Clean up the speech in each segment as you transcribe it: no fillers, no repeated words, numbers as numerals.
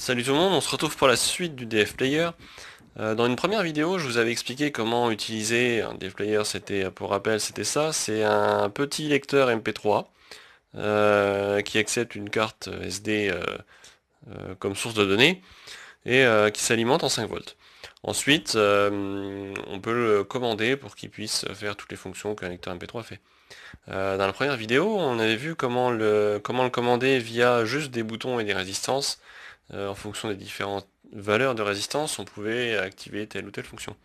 Salut tout le monde, on se retrouve pour la suite du DF Player. Dans une première vidéo, je vous avais expliqué comment utiliser un DF Player, c'était, pour rappel, c'était ça, c'est un petit lecteur MP3 qui accepte une carte SD comme source de données et qui s'alimente en 5 volts. Ensuite, on peut le commander pour qu'il puisse faire toutes les fonctions qu'un lecteur MP3 fait. Dans la première vidéo, on avait vu comment le commander via juste des boutons et des résistances. En fonction des différentes valeurs de résistance, on pouvait activer telle ou telle fonction.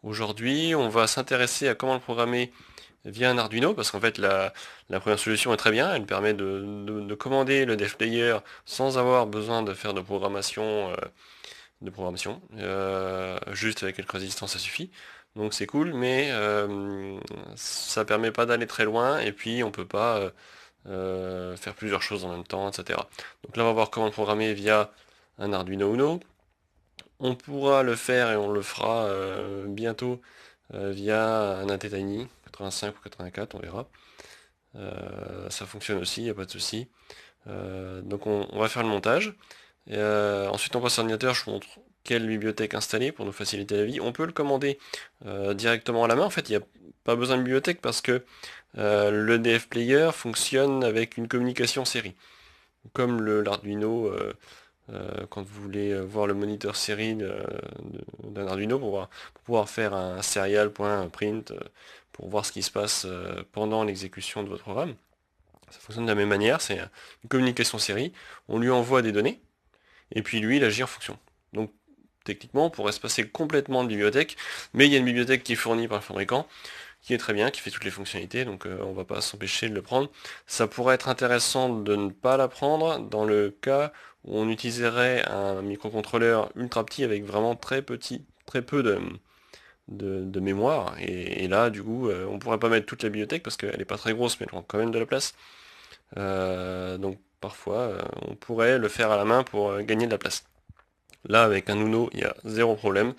Aujourd'hui, on va s'intéresser à comment le programmer via un Arduino, parce qu'en fait la première solution est très bien, elle permet de commander le Dev Player sans avoir besoin de faire de programmation, juste avec quelques résistances ça suffit. Donc c'est cool, mais ça permet pas d'aller très loin, et puis on peut pas faire plusieurs choses en même temps, etc. Donc là on va voir comment le programmer via un Arduino Uno. On pourra le faire et on le fera bientôt via un ATtiny 85 ou 84, on verra. Ça fonctionne aussi, il n'y a pas de souci. Donc on va faire le montage. Ensuite on passe à l'ordinateur, je vous montre quelle bibliothèque installer pour nous faciliter la vie. On peut le commander directement à la main, en fait il n'y a pas besoin de bibliothèque parce que le DF Player fonctionne avec une communication série. Comme l'Arduino, quand vous voulez voir le moniteur série d'un Arduino pour pouvoir faire un serial.print pour voir ce qui se passe pendant l'exécution de votre programme. Ça fonctionne de la même manière, c'est une communication série, on lui envoie des données, et puis lui il agit en fonction. Donc techniquement on pourrait se passer complètement de bibliothèque, mais il y a une bibliothèque qui est fournie par le fabricant, qui est très bien, qui fait toutes les fonctionnalités, donc on va pas s'empêcher de le prendre. Ça pourrait être intéressant de ne pas la prendre dans le cas où on utiliserait un microcontrôleur ultra petit avec vraiment très peu de mémoire, et là du coup on pourrait pas mettre toute la bibliothèque parce qu'elle est pas très grosse mais elle prend quand même de la place. Donc parfois on pourrait le faire à la main pour gagner de la place. Là avec un Uno il y a zéro problème.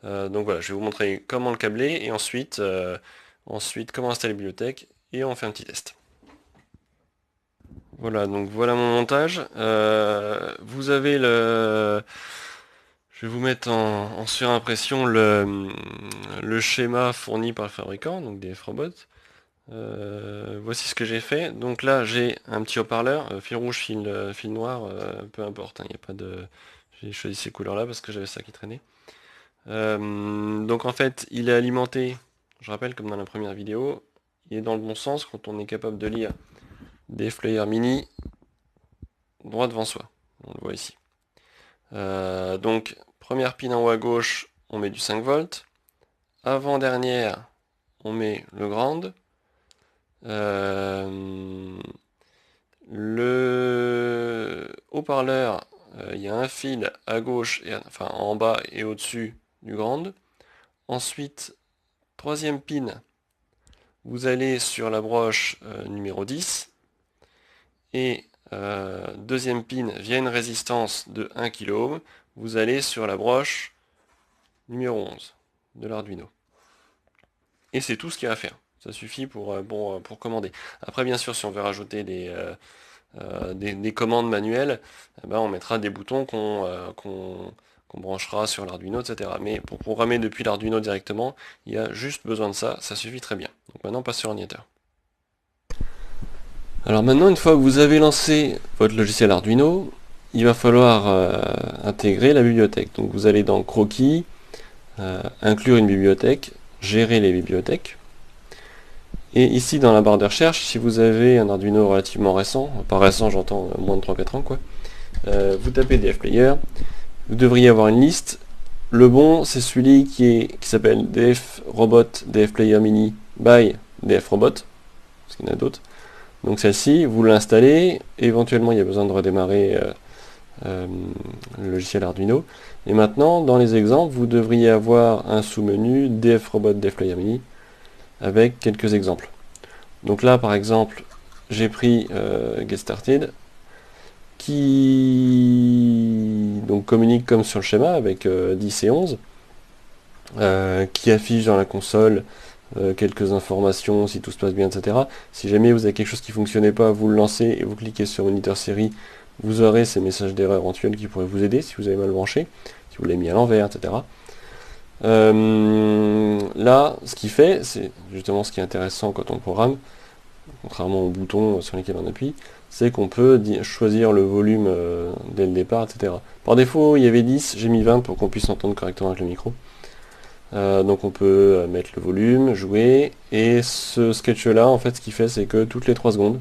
Donc voilà, je vais vous montrer comment le câbler et ensuite comment installer la bibliothèque et on fait un petit test. Voilà, donc voilà mon montage. Vous avez le... Je vais vous mettre en surimpression le schéma fourni par le fabricant, donc des Frobot. Voici ce que j'ai fait. Donc là j'ai un petit haut-parleur, fil rouge, fil noir, peu importe, il n'y a pas de... J'ai choisi ces couleurs là parce que j'avais ça qui traînait. Donc en fait, il est alimenté, je rappelle comme dans la première vidéo, il est dans le bon sens quand on est capable de lire des Player Mini droit devant soi. On le voit ici. Donc première pin en haut à gauche, on met du 5 volts. Avant-dernière, on met le ground. Le haut-parleur, il y a un fil à gauche, enfin en bas et au-dessus du ground. Ensuite, troisième pin, vous allez sur la broche numéro 10 et deuxième pin via une résistance de 1 kΩ, vous allez sur la broche numéro 11 de l'Arduino. Et c'est tout ce qu'il y a à faire. Ça suffit pour commander. Après, bien sûr, si on veut rajouter des commandes manuelles, eh ben, on mettra des boutons qu'on branchera sur l'Arduino, etc. Mais pour programmer depuis l'Arduino directement, il y a juste besoin de ça, ça suffit très bien. Donc maintenant on passe sur l'ordinateur. Alors maintenant, une fois que vous avez lancé votre logiciel Arduino, il va falloir intégrer la bibliothèque. Donc vous allez dans Croquis, inclure une bibliothèque, gérer les bibliothèques. Et ici dans la barre de recherche, si vous avez un Arduino relativement récent, pas récent j'entends moins de 3-4 ans quoi, vous tapez DF Player, vous devriez avoir une liste. Le bon c'est celui qui s'appelle DF Robot DF Player Mini by DF Robot, parce qu'il y en a d'autres. Donc celle-ci, vous l'installez, éventuellement il y a besoin de redémarrer le logiciel Arduino. Et maintenant, dans les exemples, vous devriez avoir un sous-menu DF Robot DF Player Mini avec quelques exemples. Donc là, par exemple, j'ai pris Get Started, qui donc communique comme sur le schéma avec 10 et 11, qui affiche dans la console quelques informations, si tout se passe bien, etc. Si jamais vous avez quelque chose qui ne fonctionnait pas, vous le lancez et vous cliquez sur Moniteur série vous aurez ces messages d'erreur éventuels qui pourraient vous aider si vous avez mal branché, si vous l'avez mis à l'envers, etc. Là, ce qu'il fait, c'est justement ce qui est intéressant quand on programme, contrairement aux boutons sur lesquels on appuie, c'est qu'on peut choisir le volume dès le départ, etc. Par défaut, il y avait 10, j'ai mis 20 pour qu'on puisse entendre correctement avec le micro. Donc on peut mettre le volume, jouer, et ce sketch là, en fait, ce qu'il fait, c'est que toutes les 3 secondes,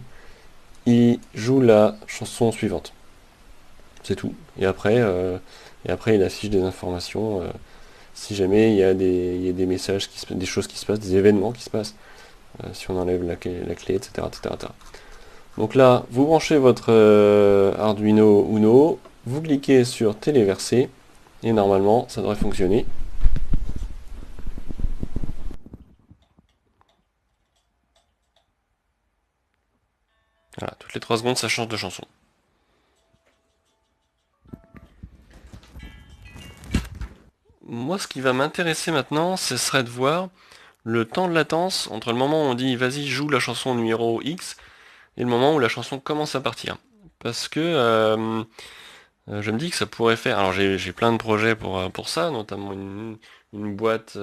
il joue la chanson suivante. C'est tout. Et après, il affiche des informations si jamais il y a des messages, des choses qui se passent, des événements qui se passent, si on enlève la clé, etc., etc. Donc là, vous branchez votre Arduino Uno, vous cliquez sur téléverser, et normalement, ça devrait fonctionner. Voilà, toutes les 3 secondes, ça change de chanson. Moi, ce qui va m'intéresser maintenant, ce serait de voir le temps de latence entre le moment où on dit vas-y joue la chanson numéro X et le moment où la chanson commence à partir. Parce que je me dis que ça pourrait faire. Alors j'ai plein de projets pour ça, notamment une boîte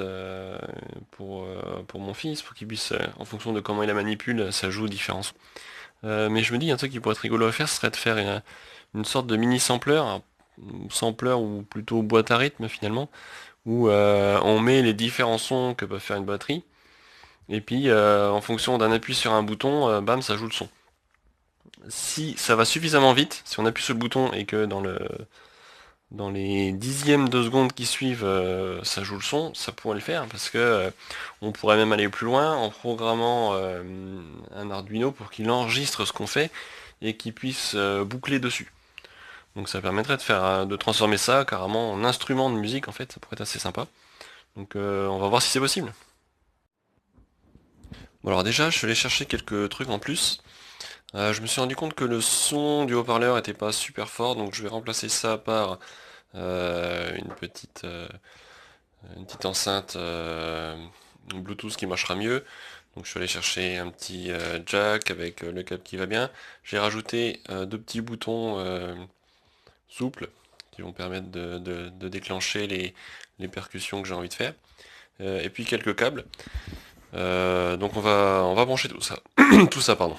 pour mon fils, pour qu'il puisse, en fonction de comment il la manipule, ça joue différents sons. Mais je me dis un truc qui pourrait être rigolo à faire, ce serait de faire une sorte de mini sampler, un sampler ou plutôt boîte à rythme finalement, où on met les différents sons que peut faire une batterie, et puis en fonction d'un appui sur un bouton, bam, ça joue le son. Si ça va suffisamment vite, si on appuie sur le bouton et que dans les dixièmes de seconde qui suivent, ça joue le son, ça pourrait le faire, parce que on pourrait même aller plus loin en programmant un Arduino pour qu'il enregistre ce qu'on fait et qu'il puisse boucler dessus. Donc ça permettrait de transformer ça carrément en instrument de musique, en fait, ça pourrait être assez sympa. Donc on va voir si c'est possible. Bon alors déjà, je suis allé chercher quelques trucs en plus. Je me suis rendu compte que le son du haut-parleur était pas super fort, donc je vais remplacer ça par une petite enceinte Bluetooth qui marchera mieux. Donc je suis allé chercher un petit jack avec le câble qui va bien. J'ai rajouté 2 petits boutons souples qui vont permettre de déclencher les percussions que j'ai envie de faire. Et puis quelques câbles. Donc on va brancher tout ça. Tout ça, pardon.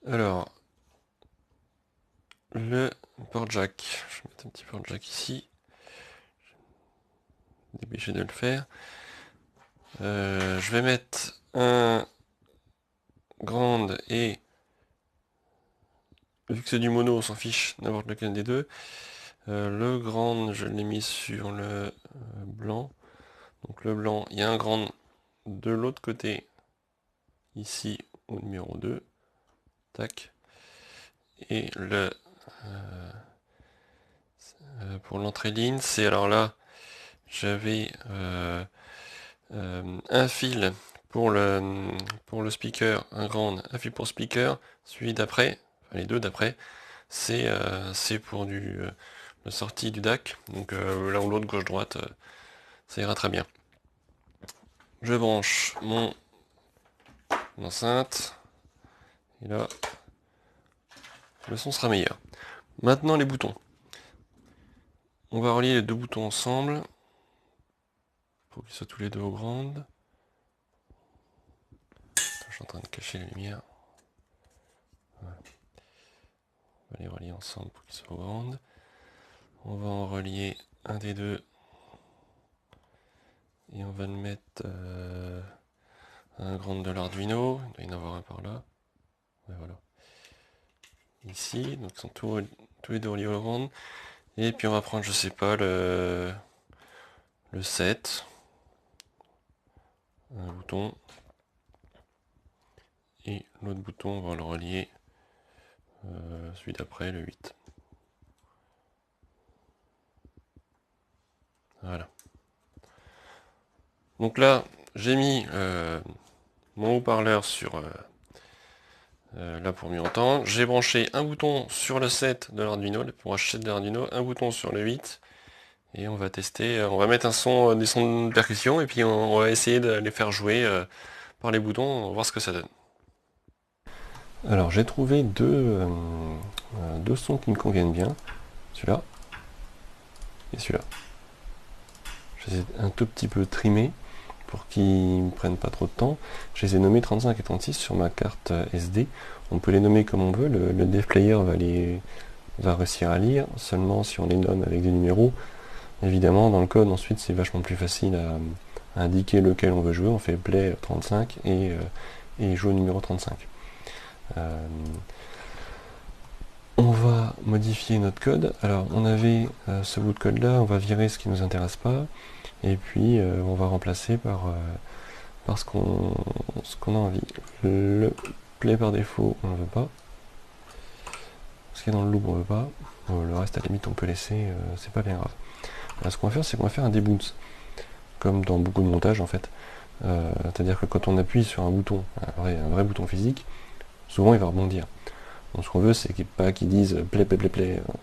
Alors, le port jack. Je vais mettre un petit port jack ici. Dépêcher de le faire. Je vais mettre un grande et, vu que c'est du mono, on s'en fiche, n'importe lequel des deux. Le grand, je l'ai mis sur le blanc. Donc le blanc, il y a un grand de l'autre côté, ici au numéro 2. Tac. Et pour l'entrée ligne, c'est alors là, j'avais un fil pour le speaker, un grand, un fil pour speaker, celui d'après, enfin les deux d'après, c'est pour la sortie du DAC, donc l'un ou l'autre, gauche-droite, ça ira très bien. Je branche mon enceinte, et là, le son sera meilleur. Maintenant les boutons. On va relier les 2 boutons ensemble, pour qu'ils soient tous les deux au grand. Je suis en train de cacher les lumières. Voilà. On va les relier ensemble pour qu'ils soient au grand. On va en relier un des deux. Et on va le mettre un grand de l'Arduino. Il doit y en avoir un par là. Ouais, voilà. Ici, donc ils sont tous les deux reliés au grand. Et puis on va prendre, je sais pas, le 7. Un bouton. Et l'autre bouton, on va le relier celui d'après, le 8. Voilà. Donc là, j'ai mis mon haut-parleur sur là pour mieux entendre. J'ai branché un bouton sur le 7 de l'Arduino, pour acheter de l'Arduino, un bouton sur le 8. Et on va tester, on va mettre des sons de percussion, et puis on va essayer de les faire jouer par les boutons, on va voir ce que ça donne. Alors j'ai trouvé deux sons qui me conviennent bien, celui-là et celui-là. Je les ai un tout petit peu trimés pour qu'ils ne prennent pas trop de temps. Je les ai nommés 35 et 36 sur ma carte SD. On peut les nommer comme on veut, le dev player va réussir à lire, seulement si on les nomme avec des numéros. Évidemment, dans le code, ensuite, c'est vachement plus facile à indiquer lequel on veut jouer. On fait play 35 et joue au numéro 35. On va modifier notre code. Alors, on avait ce bout de code-là, on va virer ce qui ne nous intéresse pas, et puis on va remplacer par ce qu'on a envie. Le play par défaut, on ne veut pas. Ce qui est dans le loop, on ne veut pas. Le reste, à la limite, on peut laisser, c'est pas bien grave. Alors, ce qu'on va faire, c'est qu'on va faire un debounce, comme dans beaucoup de montages en fait. C'est-à-dire que quand on appuie sur un bouton, un vrai bouton physique, souvent il va rebondir. Donc ce qu'on veut, c'est pas qu'ils disent play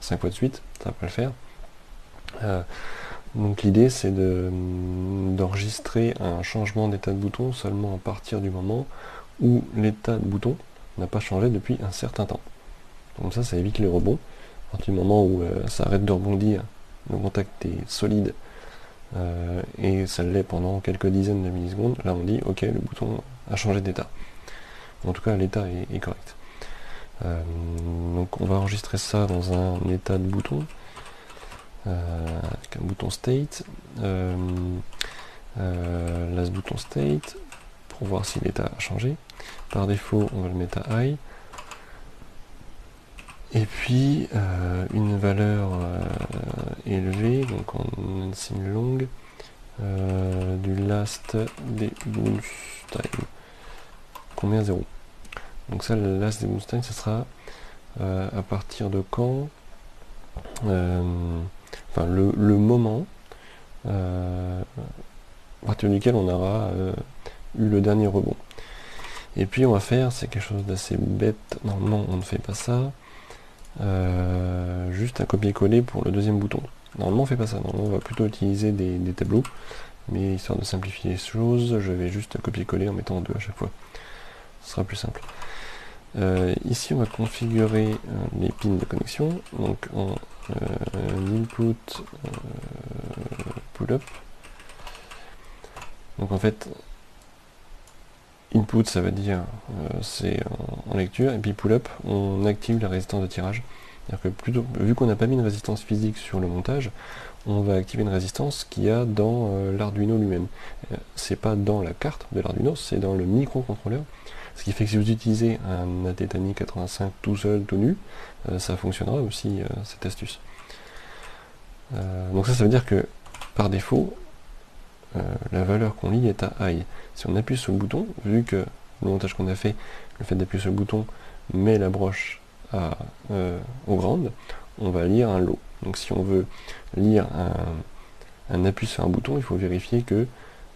5 fois de suite, ça va pas le faire. Donc l'idée, c'est d'enregistrer un changement d'état de bouton seulement à partir du moment où l'état de bouton n'a pas changé depuis un certain temps. Donc ça évite les rebonds. À partir du moment où ça arrête de rebondir, le contact est solide, et ça l'est pendant quelques dizaines de millisecondes, là on dit ok, le bouton a changé d'état. En tout cas, l'état est correct. Donc on va enregistrer ça dans un état de bouton, avec un bouton state, last bouton state, pour voir si l'état a changé. Par défaut, on va le mettre à high. Et puis une valeur élevée, donc en signe longue, du last des bounce time, qu'on met à 0. Donc ça, le last des bounce time, ce sera à partir de quand, enfin le moment à partir duquel on aura eu le dernier rebond. Et puis on va faire, c'est quelque chose d'assez bête, normalement on ne fait pas ça, juste un copier-coller pour le deuxième bouton. Normalement on fait pas ça, normalement on va plutôt utiliser des tableaux, mais histoire de simplifier les choses, je vais juste copier-coller en mettant 2 à chaque fois. Ce sera plus simple. Ici on va configurer les pins de connexion, donc en input pull-up. Donc en fait, input ça veut dire c'est en lecture, et puis pull-up on active la résistance de tirage. C'est-à-dire que plutôt, vu qu'on n'a pas mis une résistance physique sur le montage, on va activer une résistance qu'il y a dans l'Arduino lui-même. C'est pas dans la carte de l'Arduino, c'est dans le microcontrôleur. Ce qui fait que si vous utilisez un Atetani 85 tout seul, tout nu, ça fonctionnera aussi, cette astuce. Donc ça veut dire que par défaut, la valeur qu'on lit est à high. Si on appuie sur le bouton, vu que le montage qu'on a fait, le fait d'appuyer sur le bouton met la broche au grande, on va lire un low. Donc si on veut lire un appui sur un bouton, il faut vérifier que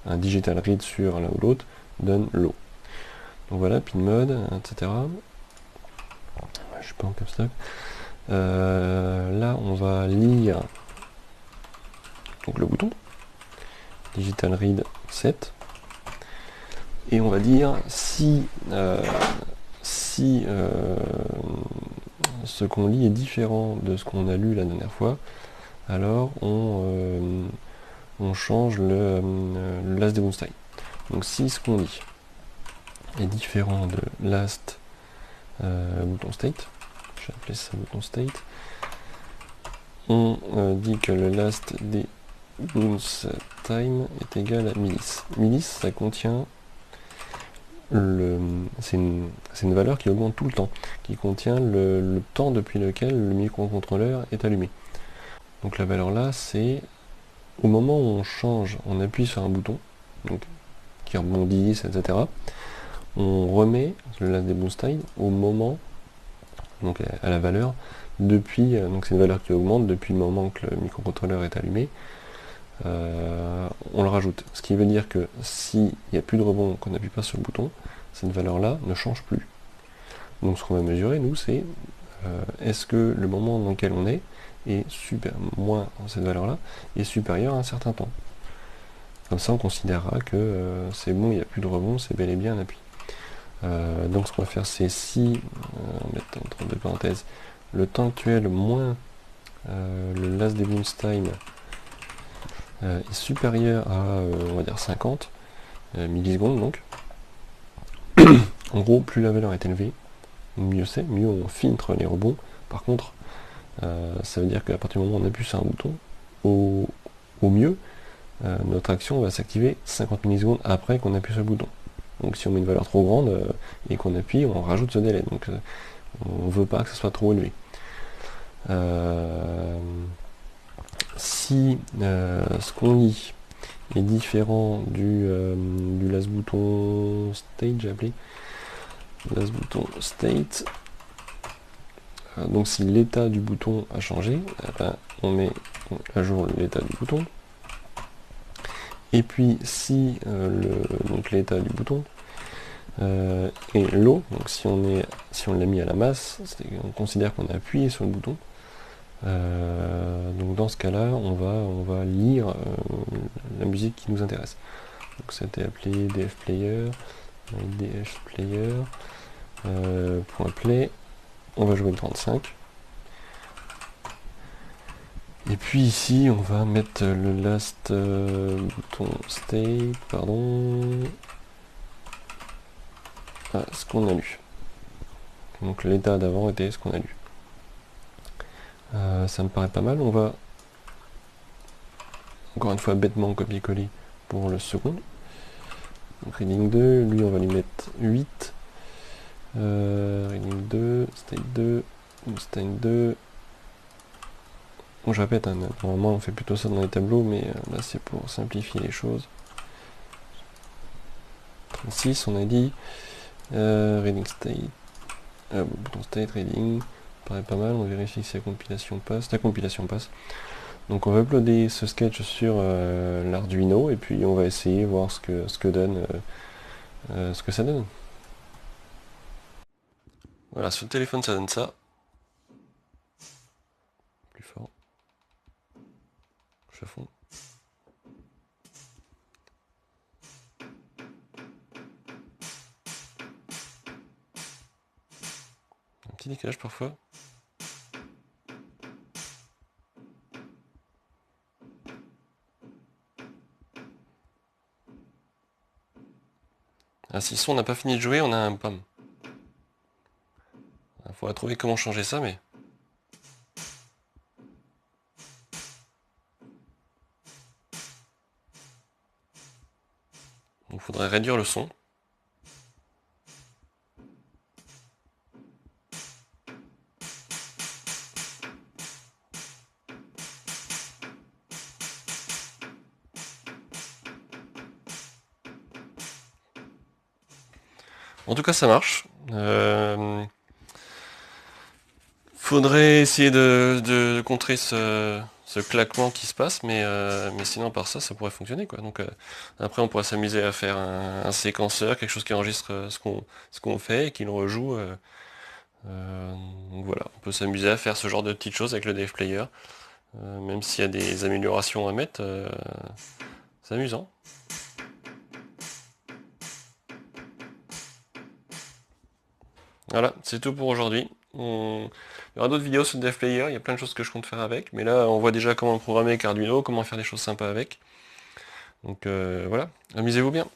un digital read sur l'un ou l'autre donne low. Donc voilà, pin mode, etc. Je suis pas en caps lock. Là, on va lire donc le bouton digital read 7, et on va dire si ce qu'on lit est différent de ce qu'on a lu la dernière fois, alors on change le last des bounce time. Donc si ce qu'on lit est différent de last bouton state, je vais appeler ça bouton state, on dit que le last des bounce time est égal à millis. Millis, ça contient c'est une valeur qui augmente tout le temps, qui contient le temps depuis lequel le microcontrôleur est allumé. Donc la valeur là, c'est au moment où on change, on appuie sur un bouton, donc qui rebondisse, etc. On remet le last des bounce time au moment, donc à la valeur depuis, donc c'est une valeur qui augmente depuis le moment que le microcontrôleur est allumé. On le rajoute. Ce qui veut dire que s'il n'y a plus de rebond, qu'on n'appuie pas sur le bouton, cette valeur-là ne change plus. Donc ce qu'on va mesurer, nous, c'est est-ce que le moment dans lequel on est moins cette valeur-là est supérieur à un certain temps. Comme ça, on considérera que c'est bon, il n'y a plus de rebond, c'est bel et bien un appui. Donc ce qu'on va faire, c'est si, mettre entre deux parenthèses, le temps actuel moins le last debounce time est supérieur à, on va dire 50 millisecondes donc. En gros, plus la valeur est élevée, mieux c'est, mieux on filtre les rebonds. Par contre, ça veut dire qu'à partir du moment où on appuie sur un bouton, au mieux, notre action va s'activer 50 millisecondes après qu'on appuie sur le bouton. Donc si on met une valeur trop grande et qu'on appuie, on rajoute ce délai. Donc on ne veut pas que ce soit trop élevé. Si ce qu'on lit est différent du last bouton state, j'ai appelé last bouton state, donc si l'état du bouton a changé, on met à jour l'état du bouton. Et puis si l'état du bouton est low, donc si on l'a mis à la masse, on considère qu'on a appuyé sur le bouton. Donc dans ce cas-là, on va lire la musique qui nous intéresse. Donc c'était appelé dfplayer, dfplayer, .play, on va jouer le 35. Et puis ici, on va mettre le last bouton state, pardon, ce qu'on a lu. Donc l'état d'avant était ce qu'on a lu. Ça me paraît pas mal. On va encore une fois bêtement copier-coller pour le second. Donc reading 2, lui on va lui mettre 8. Reading 2, state 2, state 2. Bon, je répète, hein, normalement on fait plutôt ça dans les tableaux, mais là c'est pour simplifier les choses. 36, on a dit. Reading state. Bouton state, reading. Paraît pas mal, on vérifie si la compilation passe. La compilation passe. Donc on va uploader ce sketch sur l'Arduino et puis on va essayer voir ce que donne ce que ça donne. Voilà, sur le téléphone ça donne ça. Plus fort. Je fond. Un petit décalage parfois. Ah, si le son n'a pas fini de jouer, on a un PAM. Il faudra trouver comment changer ça, mais... Il faudrait réduire le son. En tout cas, ça marche. Faudrait essayer de contrer ce claquement qui se passe, mais sinon par ça pourrait fonctionner quoi. Donc après on pourrait s'amuser à faire un séquenceur, quelque chose qui enregistre ce qu'on fait et qui le rejoue. Donc voilà, on peut s'amuser à faire ce genre de petites choses avec le dfplayer, même s'il y a des améliorations à mettre, c'est amusant. Voilà, c'est tout pour aujourd'hui. Il y aura d'autres vidéos sur le dfplayer, il y a plein de choses que je compte faire avec, mais là on voit déjà comment programmer avec Arduino, comment faire des choses sympas avec. Donc voilà, amusez-vous bien.